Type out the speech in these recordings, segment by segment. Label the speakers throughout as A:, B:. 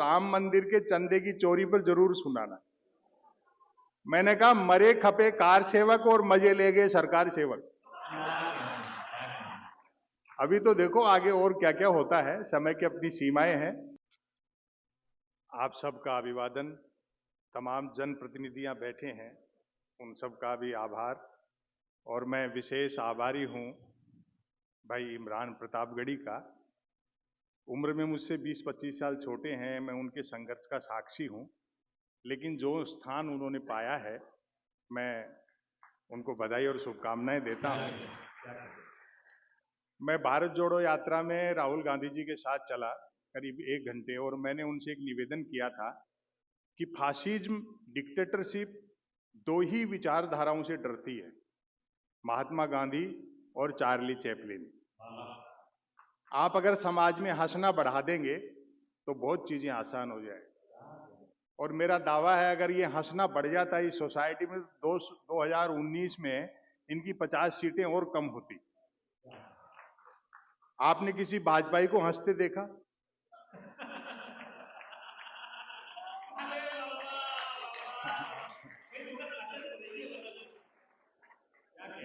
A: राम मंदिर के चंदे की चोरी पर जरूर सुनाना। मैंने कहा मरे खपे कार सेवक और मजे ले गए सरकार सेवक। अभी तो देखो आगे और क्या क्या होता है, समय की अपनी सीमाएं हैं। आप सबका अभिवादन। तमाम जनप्रतिनिधियां बैठे हैं, उन सबका भी आभार। और मैं विशेष आभारी हूं भाई इमरान प्रतापगढ़ी का। उम्र में मुझसे 20-25 साल छोटे हैं, मैं उनके संघर्ष का साक्षी हूं, लेकिन जो स्थान उन्होंने पाया है, मैं उनको बधाई और शुभकामनाएं देता हूं। मैं भारत जोड़ो यात्रा में राहुल गांधी जी के साथ चला करीब 1 घंटे, और मैंने उनसे एक निवेदन किया था कि फासिज्म, डिक्टेटरशिप 2 ही विचारधाराओं से डरती है, महात्मा गांधी और चार्ली चैपलिन। आप अगर समाज में हंसना बढ़ा देंगे तो बहुत चीजें आसान हो जाए। और मेरा दावा है अगर ये हंसना बढ़ जाता है इस सोसाइटी में, 2019 में इनकी 50 सीटें और कम होती। आपने किसी भाजपाई को हंसते देखा?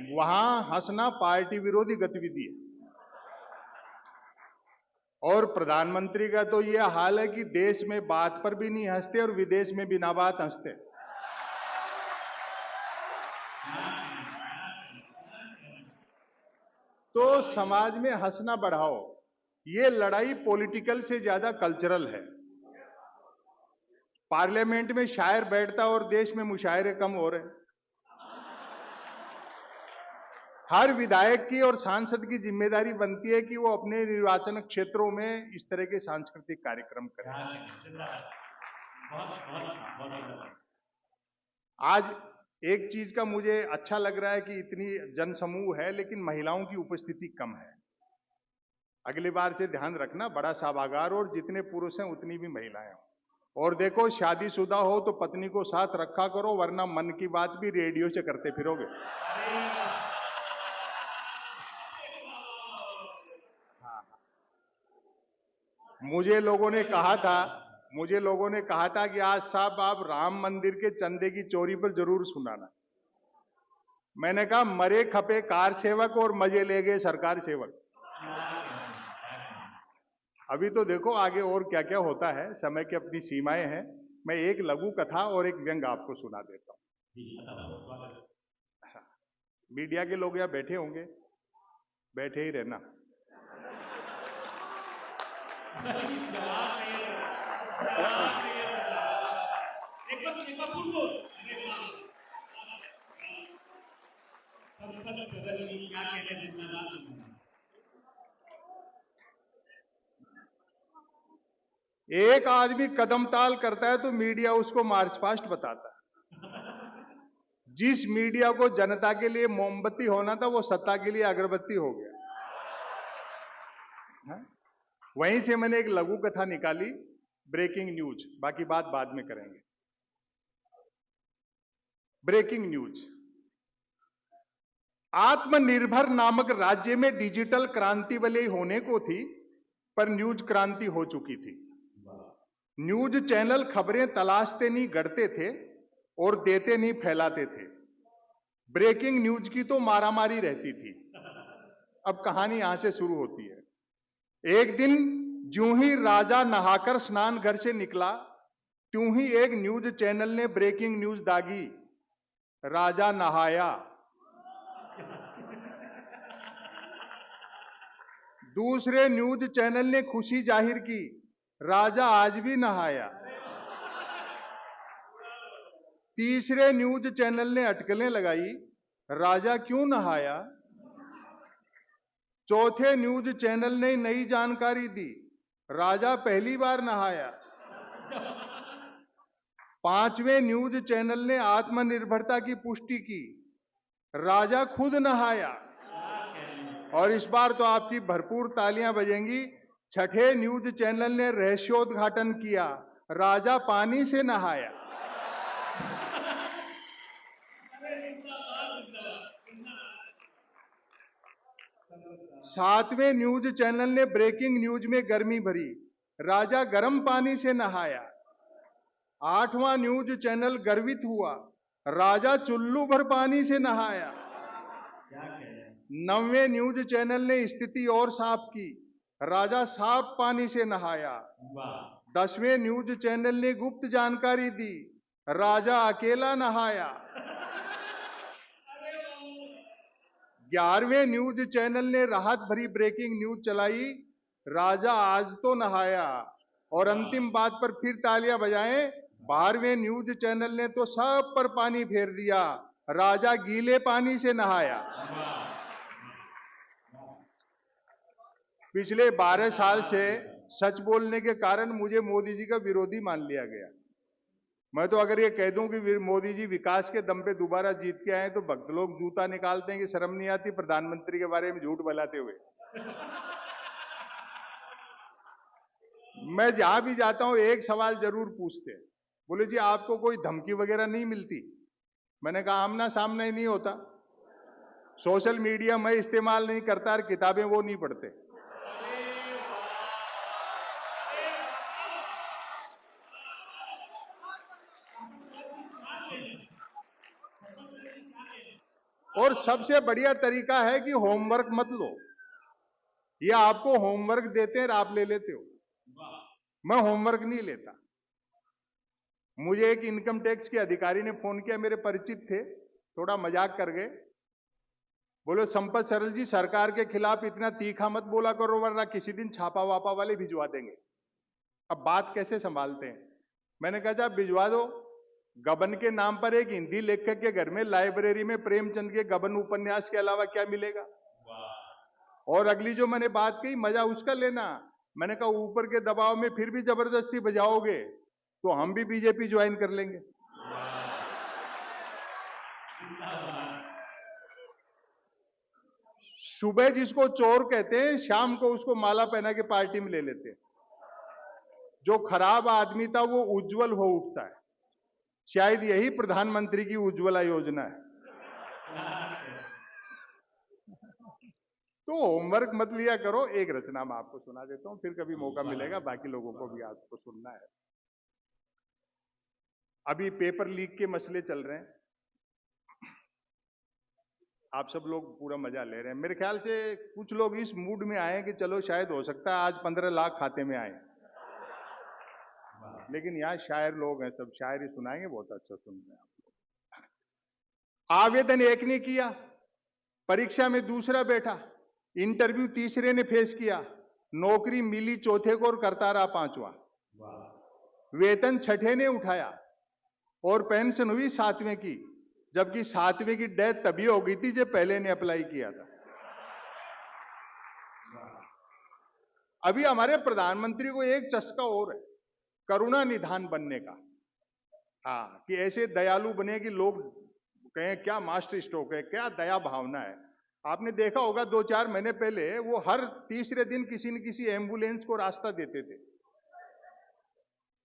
A: वहां हंसना पार्टी विरोधी गतिविधि है। और प्रधानमंत्री का तो यह हाल है कि देश में बात पर भी नहीं हंसते और विदेश में बिना बात हंसते। तो समाज में हंसना बढ़ाओ। ये लड़ाई पॉलिटिकल से ज्यादा कल्चरल है। पार्लियामेंट में शायर बैठता और देश में मुशायरे कम हो रहे हैं। हर विधायक की और सांसद की जिम्मेदारी बनती है कि वो अपने निर्वाचन क्षेत्रों में इस तरह के सांस्कृतिक कार्यक्रम करें। आज एक चीज का मुझे अच्छा लग रहा है कि इतनी जनसमूह है लेकिन महिलाओं की उपस्थिति कम है। अगली बार से ध्यान रखना, बड़ा सभागार और जितने पुरुष हैं उतनी भी महिलाएं हों। और देखो, शादीशुदा हो तो पत्नी को साथ रखा करो, वरना मन की बात भी रेडियो से करते फिरोगे। मुझे लोगों ने कहा था कि आज साहब आप राम मंदिर के चंदे की चोरी पर जरूर सुनाना। मैंने कहा मरे खपे कार सेवक और मजे ले गए सरकार सेवक। अभी तो देखो आगे और क्या क्या होता है, समय की अपनी सीमाएं हैं। मैं एक लघु कथा और एक व्यंग आपको सुना देता हूं। मीडिया के लोग यहां बैठे होंगे, बैठे ही रहना। एक आदमी कदम ताल करता है तो मीडिया उसको मार्च पास्ट बताता है। जिस मीडिया को जनता के लिए मोमबत्ती होना था वो सत्ता के लिए अगरबत्ती हो गया। वहीं से मैंने एक लघु कथा निकाली, ब्रेकिंग न्यूज। बाकी बात बाद में करेंगे। Breaking news. आत्मनिर्भर नामक राज्य में डिजिटल क्रांति भले ही होने को थी, पर न्यूज क्रांति हो चुकी थी। न्यूज चैनल खबरें तलाशते नहीं गढ़ते थे और देते नहीं फैलाते थे। ब्रेकिंग न्यूज की तो मारामारी रहती थी। अब कहानी यहां से शुरू होती है। एक दिन ज्यों ही राजा नहाकर स्नान घर से निकला, त्यों ही एक न्यूज चैनल ने ब्रेकिंग न्यूज दागी, राजा नहाया। दूसरे न्यूज चैनल ने खुशी जाहिर की, राजा आज भी नहाया। तीसरे न्यूज चैनल ने अटकलें लगाई, राजा क्यों नहाया। चौथे न्यूज चैनल ने नई जानकारी दी, राजा पहली बार नहाया। पांचवें न्यूज चैनल ने आत्मनिर्भरता की पुष्टि की, राजा खुद नहाया। और इस बार तो आपकी भरपूर तालियां बजेंगी। छठे न्यूज चैनल ने रहस्योद्घाटन किया, राजा पानी से नहाया। सातवें न्यूज चैनल ने ब्रेकिंग न्यूज में गर्मी भरी, राजा गर्म पानी से नहाया। 8वां न्यूज चैनल गर्वित हुआ, राजा चुल्लू भर पानी से नहाया। 9वें न्यूज चैनल ने स्थिति और साफ की, राजा साफ पानी से नहाया। 10वें न्यूज चैनल ने गुप्त जानकारी दी, राजा अकेला नहाया। 11वें न्यूज चैनल ने राहत भरी ब्रेकिंग न्यूज चलाई, राजा आज तो नहाया। और अंतिम बात पर फिर तालियां बजाएं, 12वें न्यूज चैनल ने तो सब पर पानी फेर दिया, राजा गीले पानी से नहाया। पिछले 12 साल से सच बोलने के कारण मुझे मोदी जी का विरोधी मान लिया गया। मैं तो अगर ये कह दूं कि मोदी जी विकास के दम पे दोबारा जीत के आए तो भक्त लोग जूता निकालते हैं कि शर्म नहीं आती प्रधानमंत्री के बारे में झूठ बोलाते हुए। मैं जहां भी जाता हूं एक सवाल जरूर पूछते हैं, बोले जी आपको कोई धमकी वगैरह नहीं मिलती? मैंने कहा आमना सामना ही नहीं होता, सोशल मीडिया मैं इस्तेमाल नहीं करता और किताबें वो नहीं पढ़ते। और सबसे बढ़िया तरीका है कि होमवर्क मत लो, ये आपको होमवर्क देते हैं और आप ले लेते हो। मैं होमवर्क नहीं लेता। मुझे एक इनकम टैक्स के अधिकारी ने फोन किया, मेरे परिचित थे, थोड़ा मजाक कर गए, बोलो संपत सरल जी सरकार के खिलाफ इतना तीखा मत बोला करो वरना किसी दिन छापा वापा वाले भिजवा देंगे। अब बात कैसे संभालते हैं? मैंने कहा आप भिजवा दो, गबन के नाम पर एक हिंदी लेखक के घर में लाइब्रेरी में प्रेमचंद के गबन उपन्यास के अलावा क्या मिलेगा? और अगली जो मैंने बात कही, मजा उसका लेना। मैंने कहा ऊपर के दबाव में फिर भी जबरदस्ती बजाओगे तो हम भी बीजेपी ज्वाइन कर लेंगे। सुबह जिसको चोर कहते हैं, शाम को उसको माला पहना के पार्टी में ले लेते हैं। जो खराब आदमी था वो उज्जवल हो उठता है। शायद यही प्रधानमंत्री की उज्ज्वला योजना है। तो होमवर्क मत लिया करो। एक रचना मैं आपको सुना देता हूं, फिर कभी मौका मिलेगा बाकी लोगों को भी आपको सुनना है। अभी पेपर लीक के मसले चल रहे हैं, आप सब लोग पूरा मजा ले रहे हैं। मेरे ख्याल से कुछ लोग इस मूड में आए कि चलो शायद हो सकता है आज 15 लाख खाते में आए, लेकिन यहाँ शायर लोग हैं, सब शायरी सुनाएंगे, बहुत अच्छा सुन रहे हैं आप लोग। आवेदन एक ने किया, परीक्षा में दूसरा बैठा, इंटरव्यू तीसरे ने फेस किया, नौकरी मिली चौथे को और करता रहा पांचवा, वेतन छठे ने उठाया और पेंशन हुई 7वें की, जबकि 7वें की डेथ तभी हो गई थी जब पहले ने अप्लाई किया था। अभी हमारे प्रधानमंत्री को एक चस्का और है, करुणा निधान बनने का। हाँ, कि ऐसे दयालु बने कि लोग कहें क्या मास्टर स्ट्रोक है, क्या दया भावना है। आपने देखा होगा 2-4 महीने पहले वो हर तीसरे दिन किसी न किसी एम्बुलेंस को रास्ता देते थे।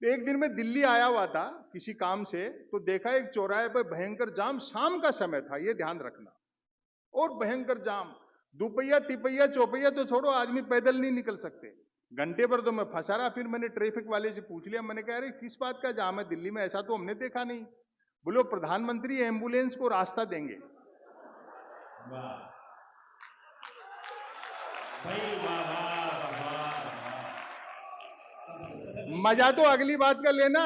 A: एक दिन मैं दिल्ली आया हुआ था किसी काम से, तो देखा एक चौराहे पर भयंकर जाम, शाम का समय था, ये ध्यान रखना, और भयंकर जाम, दुपहिया तिपहिया चौपहिया तो छोड़ो, आदमी पैदल नहीं निकल सकते। घंटे पर तो मैं फंसा रहा। फिर मैंने ट्रैफिक वाले से पूछ लिया, मैंने कहा अरे किस बात का जाम है दिल्ली में, ऐसा तो हमने देखा नहीं। बोलो प्रधानमंत्री एम्बुलेंस को रास्ता देंगे। मजा तो अगली बात का लेना।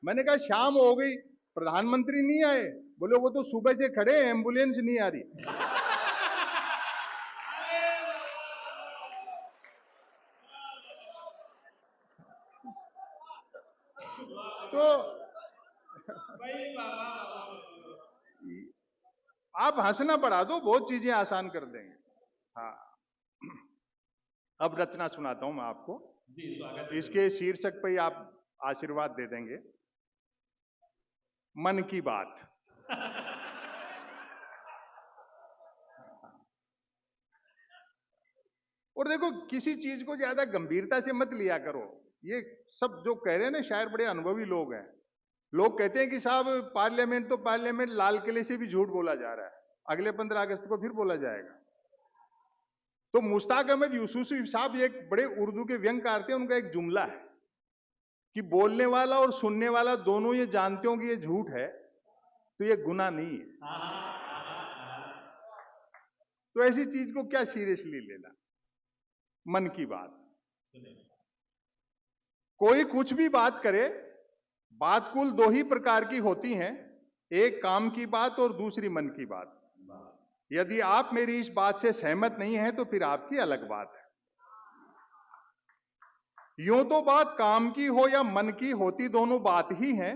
A: मैंने कहा शाम हो गई, प्रधानमंत्री नहीं आए। बोले वो तो सुबह से खड़े, एम्बुलेंस नहीं आ रही। तो आप हंसना बढ़ा दो, बहुत चीजें आसान कर देंगे। हाँ, अब रचना सुनाता हूं मैं आपको, इसके शीर्षक पे आप आशीर्वाद दे देंगे। मन की बात। और देखो, किसी चीज को ज्यादा गंभीरता से मत लिया करो। ये सब जो कह रहे हैं ना शायर, बड़े अनुभवी लोग हैं। लोग कहते हैं कि साहब पार्लियामेंट तो पार्लियामेंट, लाल किले से भी झूठ बोला जा रहा है, अगले 15 अगस्त को फिर बोला जाएगा। तो मुश्ताक अहमद यूसुफी साहब एक बड़े उर्दू के व्यंग्यकार थे, उनका एक जुमला है, कि बोलने वाला और सुनने वाला दोनों ये जानते हो कि ये झूठ है, तो ये गुनाह नहीं है। तो ऐसी चीज को क्या सीरियसली लेना। मन की बात, कोई कुछ भी बात करे, बात कुल दो ही प्रकार की होती हैं, एक काम की बात और दूसरी मन की बात। यदि आप मेरी इस बात से सहमत नहीं हैं तो फिर आपकी अलग बात है। यूं तो बात काम की हो या मन की होती दोनों बात ही हैं,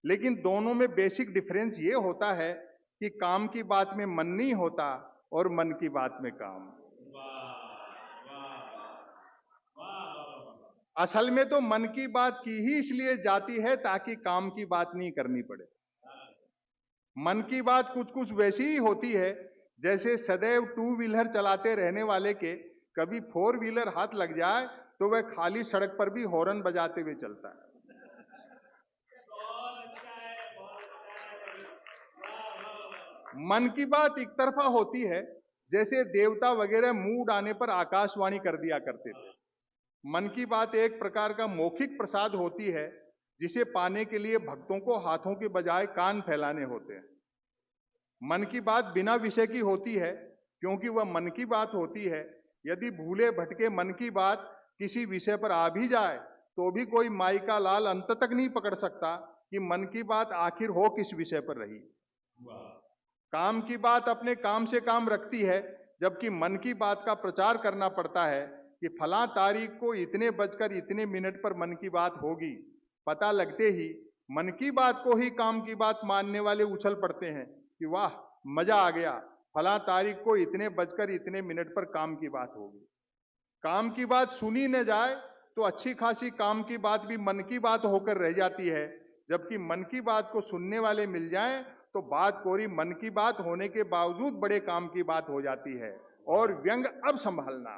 A: लेकिन दोनों में बेसिक डिफरेंस ये होता है कि काम की बात में मन नहीं होता और मन की बात में काम। असल में तो मन की बात की ही इसलिए जाती है ताकि काम की बात नहीं करनी पड़े। मन की बात कुछ कुछ वैसी ही होती है जैसे सदैव टू व्हीलर चलाते रहने वाले के कभी फोर व्हीलर हाथ लग जाए तो वह खाली सड़क पर भी हॉर्न बजाते हुए चलता है। मन की बात एक तरफा होती है, जैसे देवता वगैरह मूड आने पर आकाशवाणी कर दिया करते थे। मन की बात एक प्रकार का मौखिक प्रसाद होती है जिसे पाने के लिए भक्तों को हाथों के बजाय कान फैलाने होते हैं। मन की बात बिना विषय की होती है क्योंकि वह मन की बात होती है। यदि भूले भटके मन की बात किसी विषय पर आ भी जाए तो भी कोई माई का लाल अंत तक नहीं पकड़ सकता कि मन की बात आखिर हो किस विषय पर रही। काम की बात अपने काम से काम रखती है, जबकि मन की बात का प्रचार करना पड़ता है कि फलां तारीख को इतने बजकर इतने मिनट पर मन की बात होगी। पता लगते ही मन की बात को ही काम की बात मानने वाले उछल पड़ते हैं कि वाह मजा आ गया, फलां तारीख को इतने बजकर इतने मिनट पर काम की बात होगी। काम की बात सुनी न जाए तो अच्छी खासी काम की बात भी मन की बात होकर रह जाती है, जबकि मन की बात को सुनने वाले मिल जाएं तो बात कोरी मन की बात होने के बावजूद बड़े काम की बात हो जाती है। और व्यंग अब संभालना।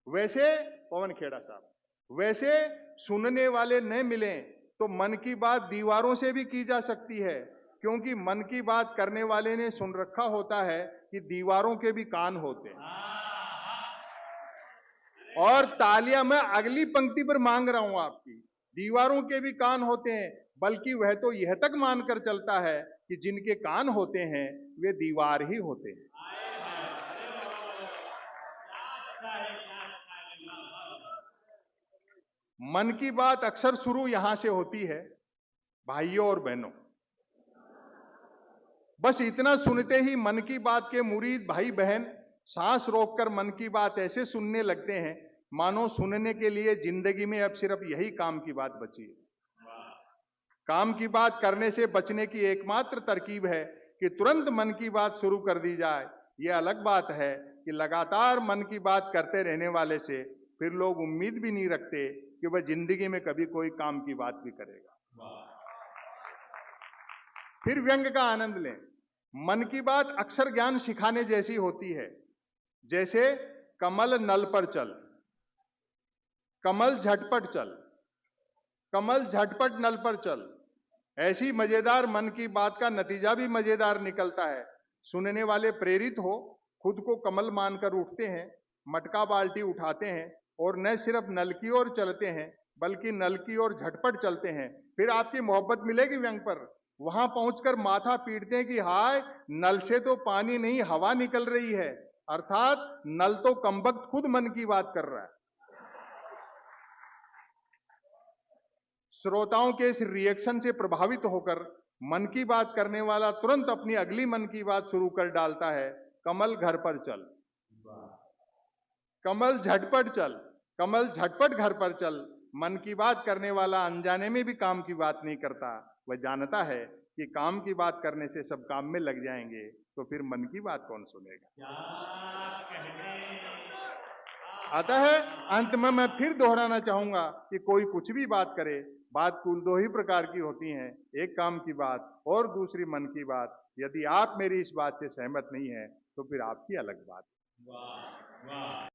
A: वैसे पवन खेड़ा साहब, वैसे सुनने वाले न मिलें तो मन की बात दीवारों से भी की जा सकती है, क्योंकि मन की बात करने वाले ने सुन रखा होता है कि दीवारों के भी कान होते हैं। और तालियां मैं अगली पंक्ति पर मांग रहा हूं आपकी, दीवारों के भी कान होते हैं, बल्कि वह तो यह तक मानकर चलता है कि जिनके कान होते हैं वे दीवार ही होते हैं। मन की बात अक्सर शुरू यहां से होती है, भाइयों और बहनों। बस इतना सुनते ही मन की बात के मुरीद भाई बहन सांस रोककर मन की बात ऐसे सुनने लगते हैं मानो सुनने के लिए जिंदगी में अब सिर्फ यही काम की बात बची है। काम की बात करने से बचने की एकमात्र तरकीब है कि तुरंत मन की बात शुरू कर दी जाए। यह अलग बात है कि लगातार मन की बात करते रहने वाले से फिर लोग उम्मीद भी नहीं रखते कि वह जिंदगी में कभी कोई काम की बात भी करेगा। फिर व्यंग का आनंद लें। मन की बात अक्सर ज्ञान सिखाने जैसी होती है, जैसे कमल नल पर चल, कमल झटपट चल, कमल झटपट नल पर चल। ऐसी मजेदार मन की बात का नतीजा भी मजेदार निकलता है। सुनने वाले प्रेरित हो खुद को कमल मानकर उठते हैं, मटका बाल्टी उठाते हैं और न सिर्फ नल की ओर चलते हैं बल्कि नल की ओर झटपट चलते हैं। फिर आपकी मोहब्बत मिलेगी व्यंग पर। वहां पहुंचकर माथा पीटते हैं कि हाय नल से तो पानी नहीं हवा निकल रही है, अर्थात नल तो कमबख्त खुद मन की बात कर रहा है। श्रोताओं के इस रिएक्शन से प्रभावित होकर मन की बात करने वाला तुरंत अपनी अगली मन की बात शुरू कर डालता है, कमल घर पर चल, कमल झटपट चल, कमल झटपट घर पर चल। मन की बात करने वाला अनजाने में भी काम की बात नहीं करता। वह जानता है कि काम की बात करने से सब काम में लग जाएंगे, तो फिर मन की बात कौन सुनेगा। अतः अंत में मैं फिर दोहराना चाहूंगा कि कोई कुछ भी बात करे, बात कुल दो ही प्रकार की होती हैं, एक काम की बात और दूसरी मन की बात। यदि आप मेरी इस बात से सहमत नहीं है तो फिर आपकी अलग बात। वाह वाह।